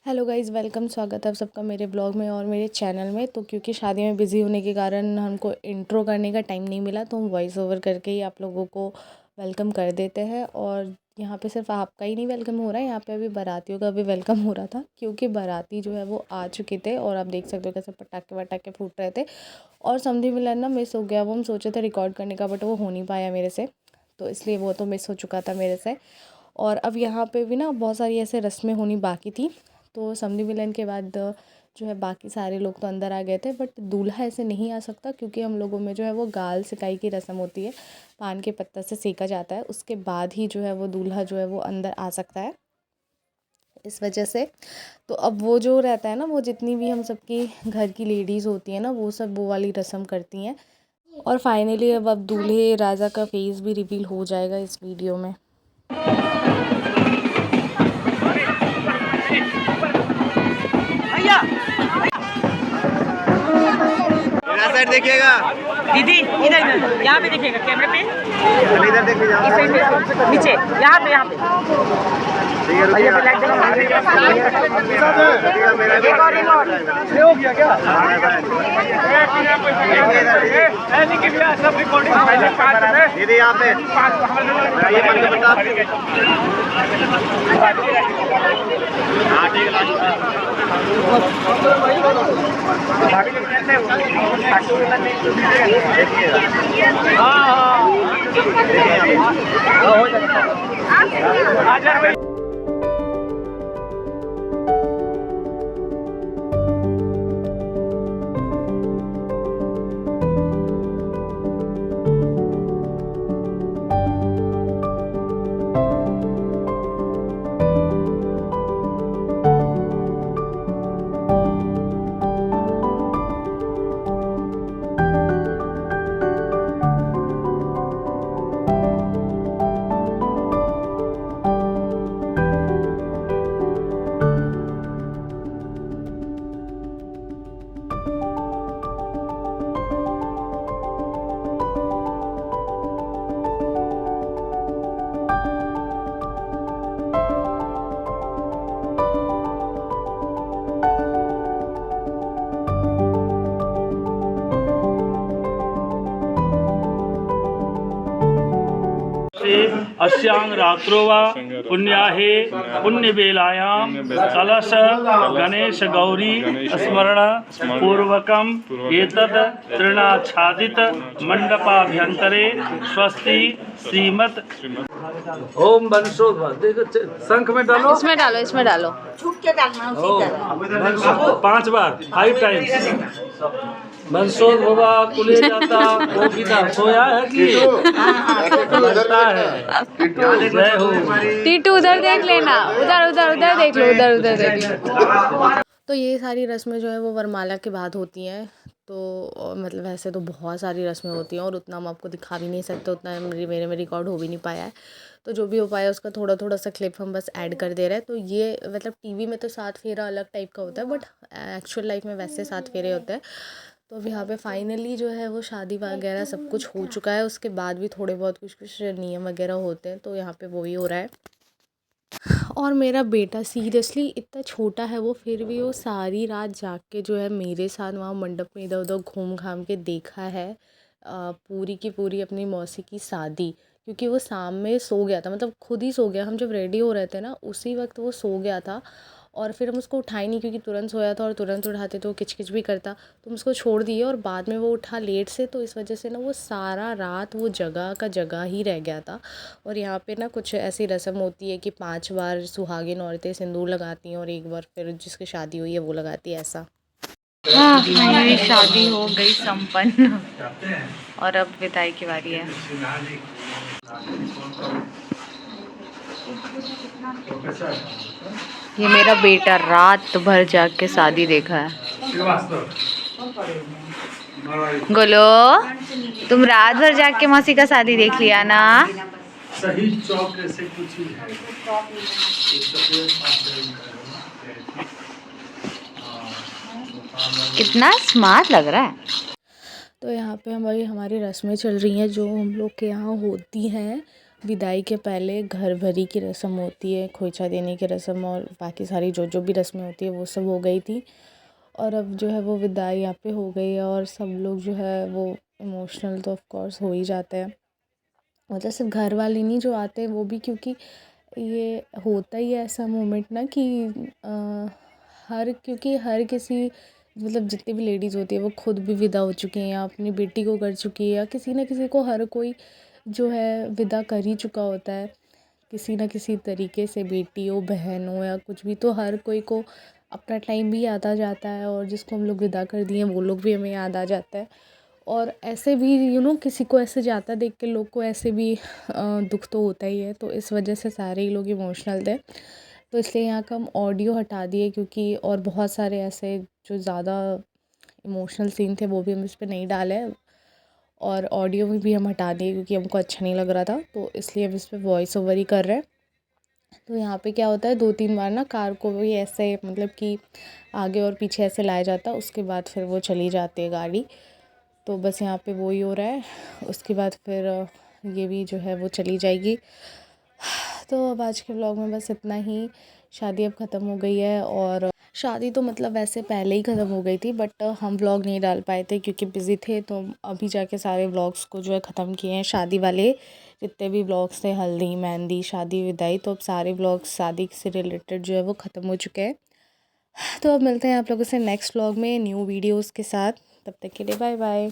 Hello guys, welcome. स्वागत है आप सबका मेरे ब्लॉग में और मेरे चैनल में। तो क्योंकि शादी में बिज़ी होने के कारण हमको इंट्रो करने का टाइम नहीं मिला, तो हम वॉइस ओवर करके ही आप लोगों को वेलकम कर देते हैं। और यहाँ पे सिर्फ आपका ही नहीं वेलकम हो रहा है, यहाँ पे अभी बारातियों का भी वेलकम हो रहा था, क्योंकि बाराती जो है वो आ चुके थे। और आप देख सकते हो कैसे पटाखे वटाखे फूट रहे थे। और समधी मिलन ना मिस हो गया, वो हम सोचे थे रिकॉर्ड करने का, बट वो हो नहीं पाया मेरे से, तो इसलिए वो तो मिस हो चुका था मेरे से। और अब यहाँ पे भी ना बहुत सारी ऐसे रस्में होनी बाकी थी। तो समधी मिलन के बाद जो है बाकी सारे लोग तो अंदर आ गए थे, बट दूल्हा ऐसे नहीं आ सकता, क्योंकि हम लोगों में जो है वो गाल सिकाई की रस्म होती है। पान के पत्ता से सेका जाता है, उसके बाद ही जो है वो दूल्हा जो है वो अंदर आ सकता है, इस वजह से। तो अब वो जो रहता है ना, वो जितनी भी हम सबकी घर की लेडीज़ होती हैं ना, वो सब वो वाली रस्म करती हैं। और फाइनली अब दूल्हे राजा का फेस भी रिवील हो जाएगा इस वीडियो में। साइड देखिएगा दीदी, इधर इधर यहाँ पे देखिएगा कैमरे पे, इधर देखिए इस साइड पे नीचे, यहाँ पे भैया पे लाइट देगा। एक और ये हो गया क्या? सब रिकॉर्डिंग दीदी यहाँ पे ये बन के बता। हाँ ठीक है। अस्यां रात्रो वा पुण्याहे पुण्यवेलायां कलश गणेश गौरी स्मरण पूर्वकम् एतद् तृणाच्छादित मंडपाभ्यंतरे स्वस्ति श्रीमत्। ओम वंशो देखो शंख में डालो, इसमें डालो, इसमें डालो, छुप के डालना उसी तरह। 5 बार 5 टाइम्स। मनसोद बाबा कुले जाता वो गीता सोया है कि लगता है। जय हो। टीटू उधर देख लेना, उधर उधर उधर देख लो, उधर उधर देख लो। तो ये सारी रस्में जो है वो वरमाला के बाद होती हैं। तो मतलब वैसे तो बहुत सारी रस्में होती हैं और उतना हम आपको दिखा भी नहीं सकते, उतना मेरे में रिकॉर्ड हो भी नहीं पाया है। तो जो भी हो पाया उसका थोड़ा थोड़ा सा क्लिप हम बस ऐड कर दे रहे हैं। तो ये मतलब टीवी में तो 7 फेरा अलग टाइप का होता है, बट एक्चुअल लाइफ में वैसे 7 फेरे होते हैं। तो अब यहाँ पे फाइनली जो है वो शादी वगैरह सब कुछ हो चुका है। उसके बाद भी थोड़े बहुत कुछ नियम वगैरह होते हैं, तो यहाँ पे वो ही हो रहा है। और मेरा बेटा सीरियसली इतना छोटा है वो, फिर भी वो सारी रात जाग के जो है मेरे साथ वहाँ मंडप में इधर उधर घूम घाम के देखा है पूरी की पूरी अपनी मौसी की शादी। क्योंकि वो शाम में सो गया था, मतलब खुद ही सो गया। हम जब रेडी हो रहे थे ना उसी वक्त वो सो गया था। और फिर हम उसको उठाए नहीं, क्योंकि तुरंत सोया था और तुरंत उठाते तो वो किचकिच भी करता, तो हम उसको छोड़ दिए। और बाद में वो उठा लेट से, तो इस वजह से ना वो सारा रात वो जगह का जगह ही रह गया था। और यहाँ पे ना कुछ ऐसी रस्म होती है कि 5 बार सुहागिन औरतें सिंदूर लगाती हैं और एक बार फिर जिसकी शादी हुई है वो लगाती है, ऐसा। हाँ, फाइनली शादी हो गई संपन्न और अब विदाई की बारी है। ये मेरा बेटा रात भर जाग के शादी देखा है। गोलो, तुम रात भर जाग के मौसी का शादी देख लिया ना? सही चौक ऐसे कुछ ही है। कितना स्मार्ट लग रहा है। तो यहाँ पे हमारी रस्में चल रही हैं जो हम लोग के यहाँ होती हैं। विदाई के पहले घर भरी की रस्म होती है, खोइचा देने की रस्म और बाकी सारी जो भी रस्में होती है वो सब हो गई थी। और अब जो है वो विदाई यहाँ पे हो गई है और सब लोग जो है वो इमोशनल तो ऑफ कोर्स हो ही जाते हैं। मतलब सिर्फ घर वाले नहीं जो आते हैं वो भी, क्योंकि ये होता ही है ऐसा मोमेंट ना कि क्योंकि हर किसी मतलब जितनी भी लेडीज़ होती है वो खुद भी विदा हो चुकी हैं या अपनी बेटी को कर चुकी है या किसी न किसी को, हर कोई जो है विदा कर ही चुका होता है किसी न किसी तरीके से, बेटी हो बहन हो या कुछ भी। तो हर कोई को अपना टाइम भी याद आ जाता है और जिसको हम लोग विदा कर दिए वो लोग भी हमें याद आ जाता है। और ऐसे भी किसी को ऐसे जाता देख के लोग को ऐसे भी दुख तो होता ही है। तो इस वजह से सारे ही लोग इमोशनल थे, तो इसलिए यहाँ का हम ऑडियो हटा दिए, क्योंकि और बहुत सारे ऐसे जो ज़्यादा इमोशनल सीन थे वो भी हम इस पर नहीं डाले और ऑडियो में भी हम हटा दिए क्योंकि हमको अच्छा नहीं लग रहा था। तो इसलिए हम इस पर वॉइस ओवर ही कर रहे हैं। तो यहाँ पे क्या होता है 2-3 बार ना कार को भी ऐसे मतलब कि आगे और पीछे ऐसे लाया जाता है, उसके बाद फिर वो चली जाती है गाड़ी। तो बस यहाँ पे वो ही हो रहा है, उसके बाद फिर ये भी जो है वो चली जाएगी। तो अब आज के व्लॉग में बस इतना ही। शादी अब ख़त्म हो गई है और शादी तो मतलब वैसे पहले ही ख़त्म हो गई थी, बट हम व्लॉग नहीं डाल पाए थे क्योंकि बिज़ी थे। तो अभी जाके सारे व्लॉग्स को जो है ख़त्म किए हैं, शादी वाले जितने भी व्लॉग्स थे, हल्दी मेहंदी शादी विदाई, तो अब सारे व्लॉग्स शादी से रिलेटेड जो है वो ख़त्म हो चुके हैं। तो अब मिलते हैं आप लोगों से नेक्स्ट व्लॉग में न्यू वीडियोज़ के साथ, तब तक के लिए बाय बाय।